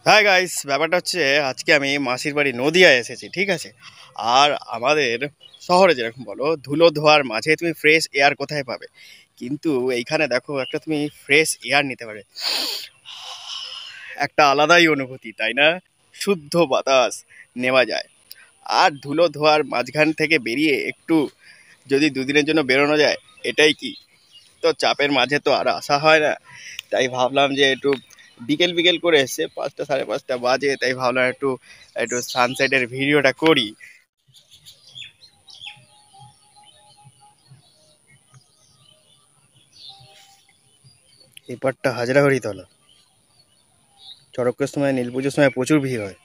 হ্যাঁ গাইস, ব্যাপারটা হচ্ছে আজকে আমি মাসির বাড়ি নদিয়ায় এসেছি, ঠিক আছে। আর আমাদের শহরে যেরকম বলো ধুলো ধোয়ার মাঝে তুমি ফ্রেশ এয়ার কোথায় পাবে, কিন্তু এইখানে দেখো একটা তুমি ফ্রেশ এয়ার নিতে পারবে। একটা আলাদাই অনুভূতি, তাই না? শুদ্ধ বাতাস নেওয়া যায়। আর ধুলো ধোয়ার মাঝখান থেকে বেরিয়ে একটু যদি দুদিনের জন্য বেরোনো যায়, এটাই কি তো চাপের মাঝে তো আর আসা হয় না। তাই ভাবলাম যে একটু বিকেল বিকেল করে এসছে, 5টা সাড়ে 5টা বাজে, তাই ভাবলাম একটু একটু সানসেটের ভিডিওটা করি। এপারটা হাজরাবাড়ি তলা, চড়কের সময় নীল পুজোর সময় প্রচুর ভিড় হয়।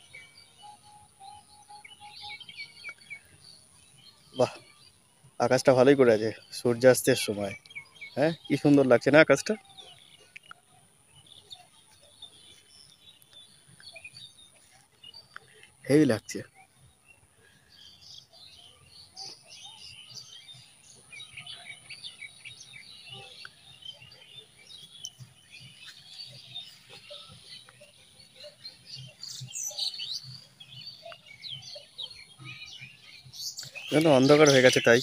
বাহ, আকাশটা ভালোই করে আছে সূর্যাস্তের সময়। হ্যাঁ, কি সুন্দর লাগছে না আকাশটা। হেভি লাগছে। যেন অন্ধকার হয়ে গেছে তাই।